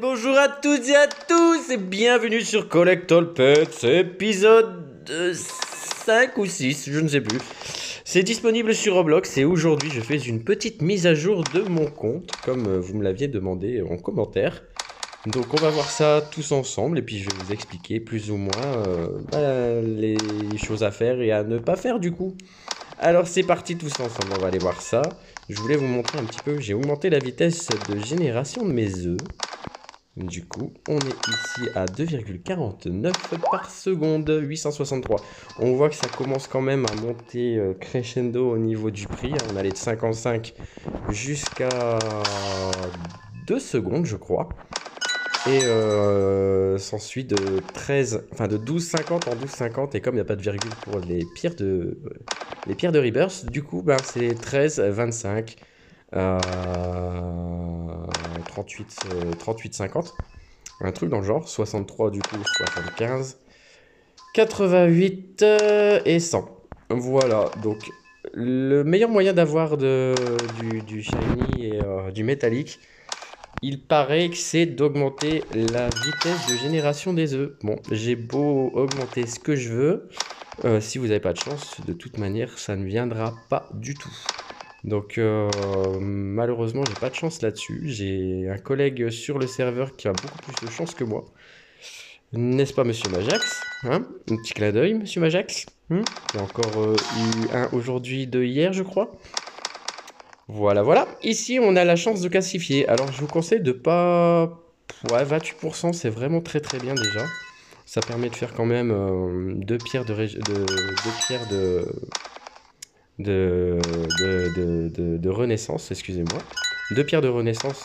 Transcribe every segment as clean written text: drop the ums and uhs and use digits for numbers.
Bonjour à toutes et à tous et bienvenue sur Collect All Pets, épisode 5 ou 6, je ne sais plus. C'est disponible sur Roblox et aujourd'hui je fais une petite mise à jour de mon compte, comme vous me l'aviez demandé en commentaire. Donc on va voir ça tous ensemble et puis je vais vous expliquer plus ou moins les choses à faire et à ne pas faire du coup. Alors c'est parti tous ensemble, on va aller voir ça. Je voulais vous montrer un petit peu, j'ai augmenté la vitesse de génération de mes œufs. Du coup, on est ici à 2,49 par seconde, 863. On voit que ça commence quand même à monter crescendo au niveau du prix. On allait de 55 jusqu'à 2 secondes, je crois. Et s'ensuit de 13, enfin de 12,50 en 12,50. Et comme il n'y a pas de virgule pour les pierres de Rebirth, du coup, ben, c'est 13,25. 38,50. Un truc dans le genre. 63 du coup, 75. 88 et 100. Voilà, donc le meilleur moyen d'avoir du shiny et du métallique, il paraît que c'est d'augmenter la vitesse de génération des œufs. Bon, j'ai beau augmenter ce que je veux, si vous n'avez pas de chance, de toute manière, ça ne viendra pas du tout. Donc malheureusement, j'ai pas de chance là-dessus. J'ai un collègue sur le serveur qui a beaucoup plus de chance que moi. N'est-ce pas, monsieur Majax, hein? Un petit clin d'œil, monsieur Majax. Il y a encore eu un aujourd'hui de hier, je crois. Voilà, voilà. Ici, on a la chance de classifier. Alors, je vous conseille de pas... Ouais, 28%, c'est vraiment très très bien déjà. Ça permet de faire quand même 2 pierres de renaissance, excusez-moi. 2 pierres de renaissance,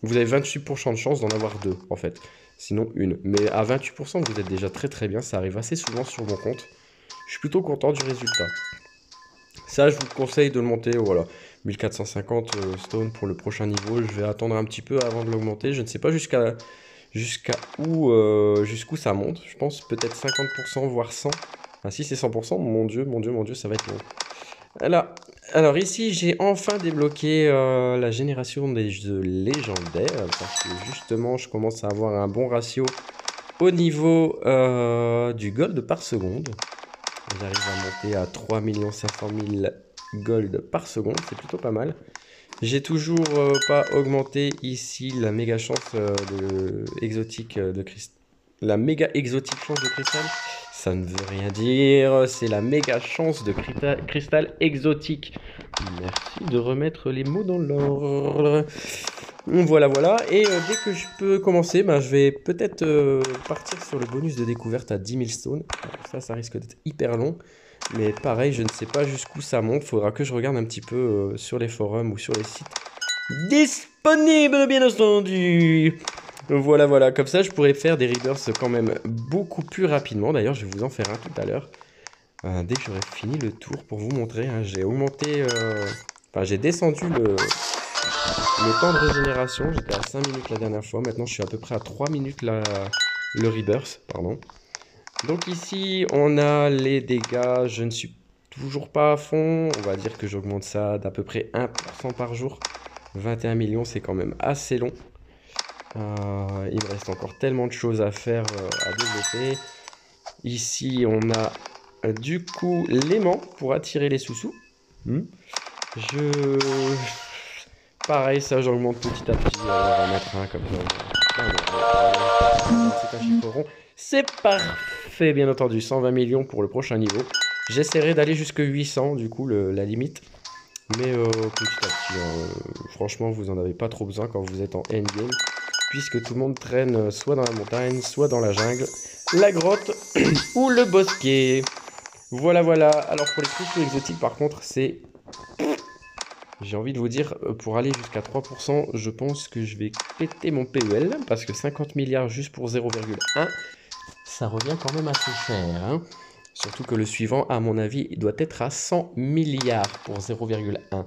vous avez 28% de chance d'en avoir 2 en fait. Sinon une. Mais à 28%, vous êtes déjà très très bien. Ça arrive assez souvent sur mon compte. Je suis plutôt content du résultat. Ça, je vous conseille de le monter, voilà. 1450 stone pour le prochain niveau. Je vais attendre un petit peu avant de l'augmenter. Je ne sais pas jusqu'à jusqu'où ça monte. Je pense peut-être 50%, voire 100. Ah si c'est 100%, mon dieu, mon dieu, mon dieu, ça va être long. Alors ici, j'ai enfin débloqué la génération des œufs légendaires. Parce que justement, je commence à avoir un bon ratio au niveau du gold par seconde. J'arrive à monter à 3 500 000 gold par seconde, c'est plutôt pas mal. J'ai toujours pas augmenté ici la méga chance exotique de cristal. La méga exotique chance de cristal, ça ne veut rien dire, c'est la méga chance de cristal exotique. Merci de remettre les mots dans l'ordre. Voilà, voilà. Et dès que je peux commencer, ben, je vais peut-être partir sur le bonus de découverte à 10 000 stones. Alors ça risque d'être hyper long. Mais pareil, je ne sais pas jusqu'où ça monte. Faudra que je regarde un petit peu sur les forums ou sur les sites disponibles, bien entendu. Voilà, voilà. Comme ça, je pourrais faire des rebirths quand même beaucoup plus rapidement. D'ailleurs, je vais vous en faire un tout à l'heure. Dès que j'aurai fini le tour pour vous montrer. Hein, j'ai augmenté... Enfin, j'ai descendu le temps de régénération. J'étais à 5 minutes la dernière fois. Maintenant, je suis à peu près à 3 minutes le rebirth. Pardon. Donc ici, on a les dégâts. Je ne suis toujours pas à fond. On va dire que j'augmente ça d'à peu près 1% par jour. 21 millions, c'est quand même assez long. Il me reste encore tellement de choses à faire, à développer. Ici, on a du coup l'aimant pour attirer les sous-sous. Pareil, ça j'augmente petit à petit. On va en mettre un comme ça. C'est un chiffre rond. C'est parfait, bien entendu. 120 millions pour le prochain niveau. J'essaierai d'aller jusqu'à 800, du coup, la limite. Mais petit à petit, franchement, vous n'en avez pas trop besoin quand vous êtes en endgame. Puisque tout le monde traîne soit dans la montagne, soit dans la jungle, la grotte ou le bosquet. Voilà, voilà. Alors pour les cristaux exotiques, par contre, c'est... J'ai envie de vous dire, pour aller jusqu'à 3%, je pense que je vais péter mon PEL. Parce que 50 milliards juste pour 0,1, ça revient quand même assez cher. Hein. Surtout que le suivant, à mon avis, il doit être à 100 milliards pour 0,1.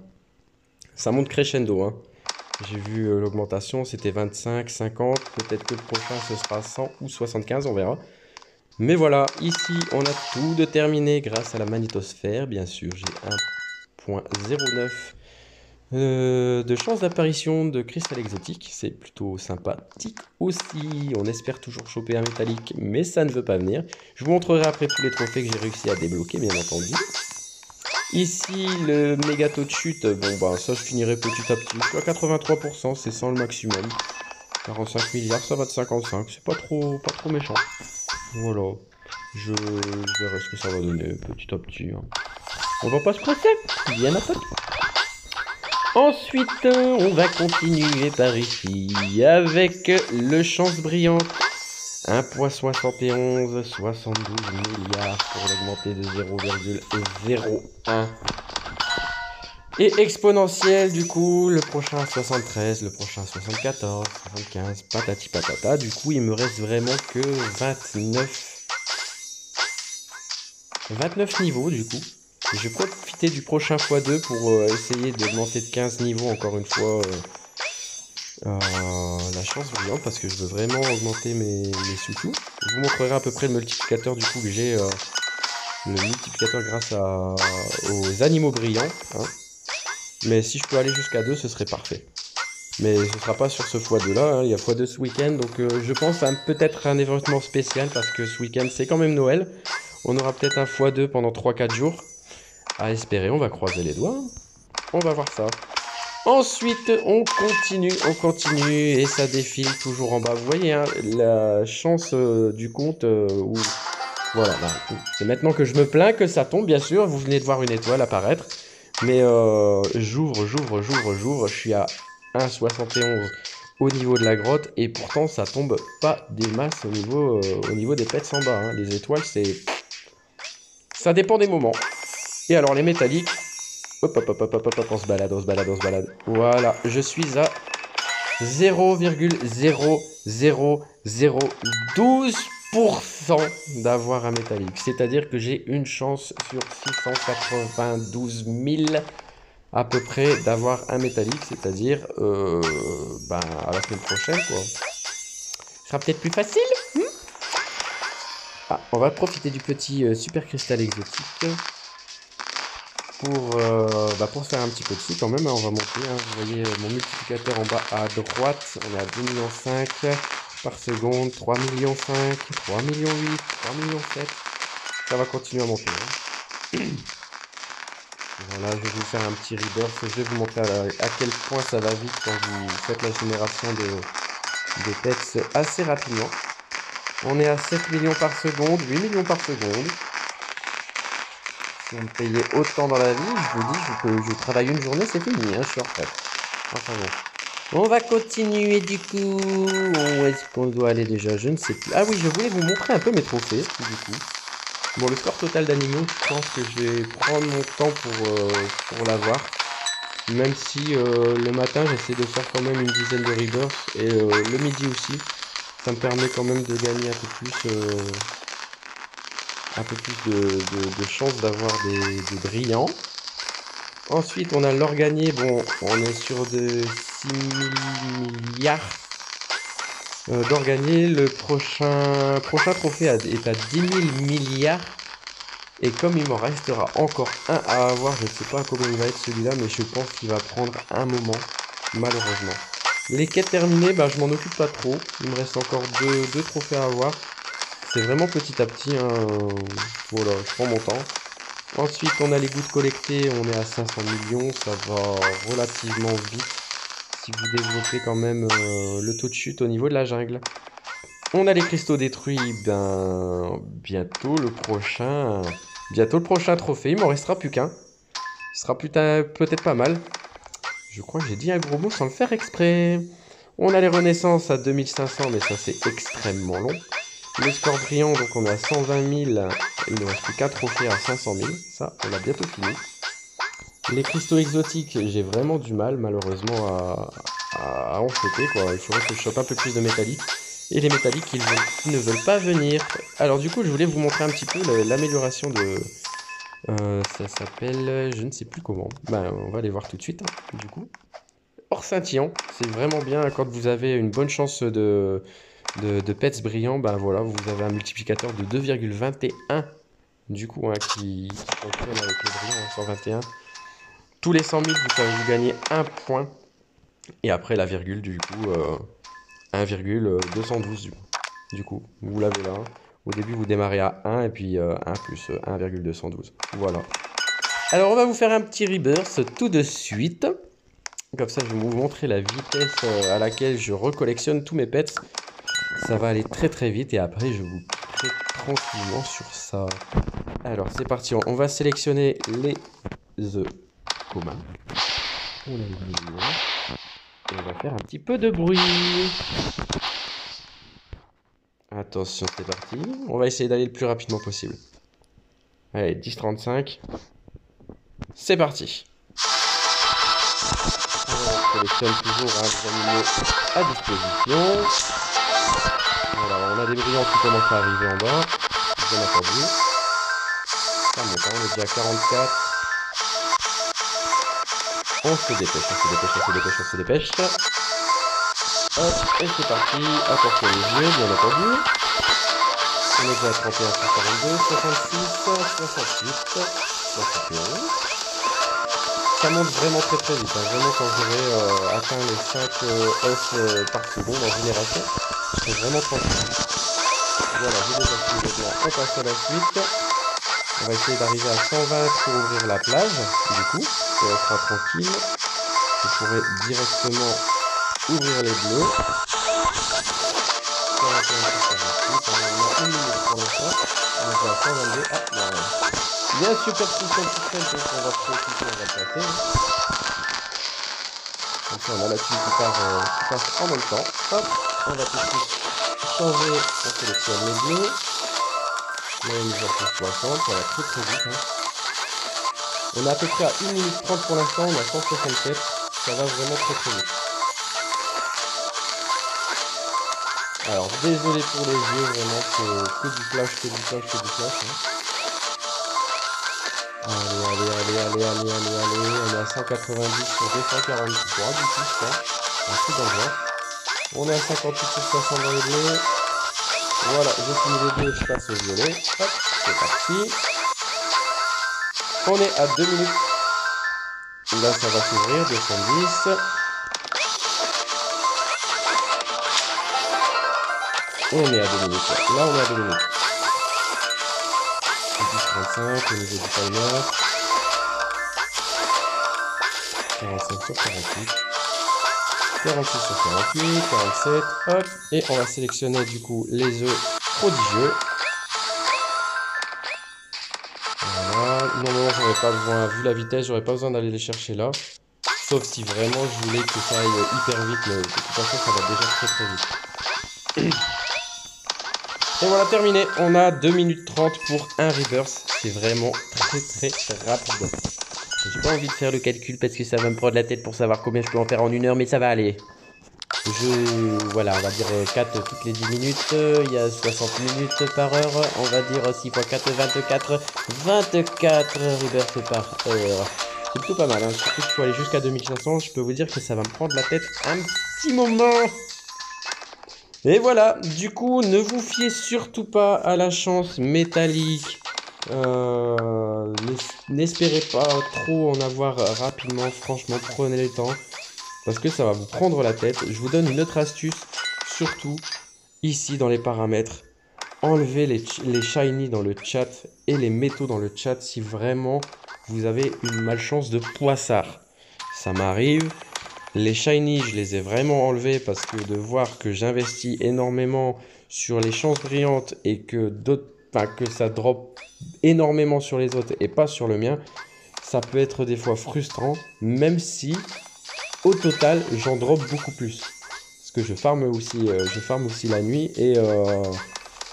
Ça monte crescendo. Hein. J'ai vu l'augmentation, c'était 25, 50. Peut-être que le prochain, ce sera 100 ou 75, on verra. Mais voilà, ici, on a tout de terminé grâce à la magnétosphère. Bien sûr, j'ai 1.09 De chance d'apparition de cristal exotique, c'est plutôt sympathique aussi. On espère toujours choper un métallique, mais ça ne veut pas venir. Je vous montrerai après tous les trophées que j'ai réussi à débloquer, bien entendu. Ici, le méga taux de chute, bon bah ça je finirai petit à petit. Je suis à 83%, c'est 100 le maximum. 45 milliards, ça va de 55, c'est pas trop méchant. Voilà, je verrai ce que ça va donner petit à petit. Hein. On va pas se presser, bien entendu. Ensuite, on va continuer par ici avec le chance brillante. 1,71, 72 milliards pour l'augmenter de 0,01. Et exponentiel, du coup, le prochain 73, le prochain 74, 75, patati patata. Du coup, il me reste vraiment que 29 niveaux, du coup. Et je vais profiter du prochain x2 pour essayer d'augmenter de 15 niveaux encore une fois la chance brillante parce que je veux vraiment augmenter mes sous-sous. Je vous montrerai à peu près le multiplicateur du coup que j'ai, le multiplicateur grâce aux animaux brillants. Hein. Mais si je peux aller jusqu'à 2, ce serait parfait. Mais ce ne sera pas sur ce x2 là, hein. Il y a x2 ce week-end, donc je pense à peut-être un événement spécial parce que ce week-end c'est quand même Noël. On aura peut-être un x2 pendant 3-4 jours. À espérer, on va croiser les doigts. On va voir ça. Ensuite, on continue et ça défile toujours en bas. Vous voyez, hein, la chance du compte où... Voilà, bah, c'est maintenant que je me plains que ça tombe, bien sûr. Vous venez de voir une étoile apparaître. Mais j'ouvre. Je suis à 1,71 au niveau de la grotte. Et pourtant, ça tombe pas des masses au niveau des pets en bas. Hein. Les étoiles, c'est... Ça dépend des moments. Et alors, les métalliques... Hop, on se balade. Voilà, je suis à 0,00012% d'avoir un métallique. C'est-à-dire que j'ai une chance sur 692 000 à peu près d'avoir un métallique. C'est-à-dire, à la semaine prochaine, quoi. Ce sera peut-être plus facile. On va profiter du petit super cristal exotique. Pour se faire un petit peu de sous quand même, hein, on va monter, hein, vous voyez mon multiplicateur en bas à droite, on est à 2,5 millions par seconde, 3 millions 5, 3 millions 8, 3 millions 7, ça va continuer à monter. Hein. Voilà, je vais vous faire un petit rebirth, je vais vous montrer à quel point ça va vite quand vous faites la génération de pets assez rapidement. On est à 7 millions par seconde, 8 millions par seconde. Si on me payait autant dans la vie, je vous dis, je travaille une journée, c'est fini, hein, je suis en retraite. Enfin bon. On va continuer du coup. Où est-ce qu'on doit aller déjà? Je ne sais plus. Ah oui, je voulais vous montrer un peu mes trophées, du coup. Bon, le score total d'animaux, je pense que je vais prendre mon temps pour l'avoir. Même si le matin, j'essaie de faire quand même une dizaine de rebirths. Et le midi aussi. Ça me permet quand même de gagner un peu plus de chances d'avoir des brillants. Ensuite, on a l'organier. Bon, on est sur de 6 milliards d'organier. Le prochain trophée est à 10 000 milliards. Et comme il m'en restera encore un à avoir, je ne sais pas comment il va être celui-là, mais je pense qu'il va prendre un moment, malheureusement. Les quêtes terminées, je m'en occupe pas trop. Il me reste encore deux trophées à avoir. C'est vraiment petit à petit, hein. Voilà, je prends mon temps. Ensuite, on a les gouttes collectées, on est à 500 millions, ça va relativement vite. Si vous développez quand même le taux de chute au niveau de la jungle. On a les cristaux détruits, bientôt le prochain trophée, il m'en restera plus qu'un. Ce sera peut-être pas mal. Je crois que j'ai dit un gros mot sans le faire exprès. On a les renaissances à 2500, mais ça c'est extrêmement long. Le score brillant, donc on est à 120 000. Il ne reste plus qu'un trophée à 500 000. Ça, on l'a bientôt fini. Les cristaux exotiques, j'ai vraiment du mal, malheureusement, à en choper, quoi. Il faudrait que je chope un peu plus de métalliques. Et les métalliques, ils ne veulent pas venir. Alors du coup, je voulais vous montrer un petit peu l'amélioration de... ça s'appelle... Je ne sais plus comment. On va aller voir tout de suite, hein, du coup. Or scintillant, c'est vraiment bien quand vous avez une bonne chance de pets brillants, voilà, vous avez un multiplicateur de 2,21 du coup, hein, qui fonctionne avec le brillant, hein, 121. tous les 100 000, vous gagnez 1 point. Et après la virgule, du coup, 1,212. Du coup, vous l'avez là. Au début, vous démarrez à 1 et puis 1 plus 1,212. Voilà. Alors, on va vous faire un petit rebirth tout de suite. Comme ça, je vais vous montrer la vitesse à laquelle je recollectionne tous mes pets. Ça va aller très très vite et après, je vous piquerai tranquillement sur ça. Alors, c'est parti. On va sélectionner les œufs communs. On a les millions. Et on va faire un petit peu de bruit. Attention, c'est parti. On va essayer d'aller le plus rapidement possible. Allez, 10,35. C'est parti. On sélectionne toujours des animaux à disposition. Voilà, on a des brillants qui commencent à arriver en bas. Bien entendu. Ça monte, on est déjà à 44. On se dépêche, on se dépêche, on se dépêche, on se dépêche. Hop, et c'est parti. Attention les yeux, bien entendu. On est déjà à 31, 42, 66, 68, 61. Ça monte vraiment très très vite. Hein. Vraiment, quand j'aurai atteint les 5 œufs par seconde en génération, je serai vraiment tranquille. Voilà, j'ai déjà fini maintenant. On passe à la suite. On va essayer d'arriver à 120 pour ouvrir la plage. Du coup, et on sera tranquille. Je pourrai directement ouvrir les bleus. 41 sur 48. On a 1 minute pour l'instant. On est à 122. Ah, non. Il y a un super système donc on va profiter, on va le passer. Comme ça, on a la tuile qui passe en même temps. Hop, on va tout de suite changer. On sélectionne les bleus. Là, on est déjà sur 60. Ça va très très vite. Hein. On est à peu près à 1 minute 30 pour l'instant. On a 167. Ça va vraiment très très vite. Alors, désolé pour les yeux, vraiment, c'est que du flash, que du flash, que du flash. Hein. Allez, on est à 190 sur 243 du coup, ça. Un truc dans le genre. On est à 58 sur 60 dans les bleus. Voilà, j'ai fini les bleus, je passe au violet. Hop, c'est parti. On est à 2 minutes. Là, ça va s'ouvrir, 210. On est à 2 minutes. Là, on est à 2 minutes. 10,35 au niveau du timer. 45 sur 48. 46 sur 48. 47. Hop. Et on va sélectionner du coup les œufs prodigieux. Voilà. Normalement, j'aurais pas besoin, vu la vitesse, j'aurais pas besoin d'aller les chercher là. Sauf si vraiment je voulais que ça aille hyper vite. Mais de toute façon, ça va déjà très très vite. Et voilà, terminé. On a 2 minutes 30 pour un rebirth. C'est vraiment très très rapide. J'ai pas envie de faire le calcul parce que ça va me prendre la tête pour savoir combien je peux en faire en 1 heure, mais ça va aller. Voilà, on va dire 4 toutes les 10 minutes. Il y a 60 minutes par heure. On va dire 6 x 4, 24. 24 rebirths par heure. C'est plutôt pas mal. Hein. Surtout qu'il faut aller jusqu'à 2500. Je peux vous dire que ça va me prendre la tête un petit moment. Et voilà, du coup, ne vous fiez surtout pas à la chance métallique. N'espérez pas trop en avoir rapidement, franchement, prenez le temps. Parce que ça va vous prendre la tête. Je vous donne une autre astuce, surtout ici dans les paramètres. Enlevez les shiny dans le chat et les métaux dans le chat si vraiment vous avez une malchance de poissard. Ça m'arrive. Les shiny, je les ai vraiment enlevés parce que de voir que j'investis énormément sur les chances brillantes et que ça drop énormément sur les autres et pas sur le mien, ça peut être des fois frustrant, même si au total j'en drop beaucoup plus. Parce que je farm aussi la nuit et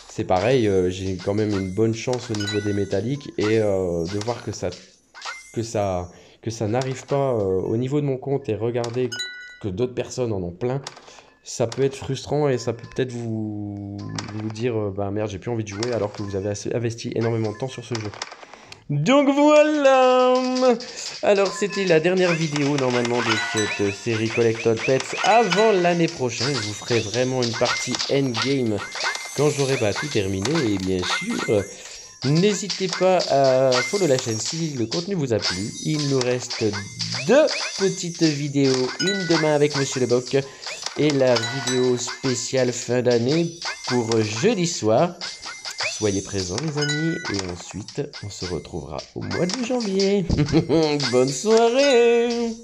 c'est pareil, j'ai quand même une bonne chance au niveau des métalliques et de voir que ça n'arrive pas au niveau de mon compte et regarder que d'autres personnes en ont plein, ça peut être frustrant et ça peut peut-être vous dire bah merde, j'ai plus envie de jouer alors que vous avez investi énormément de temps sur ce jeu. Donc voilà. Alors c'était la dernière vidéo normalement de cette série Collected Pets avant l'année prochaine. Je vous ferai vraiment une partie endgame quand j'aurai tout terminé et bien sûr N'hésitez pas à follow la chaîne si le contenu vous a plu. Il nous reste 2 petites vidéos, une demain avec Monsieur Le Boc et la vidéo spéciale fin d'année pour jeudi soir. Soyez présents les amis et ensuite on se retrouvera au mois de janvier. Bonne soirée.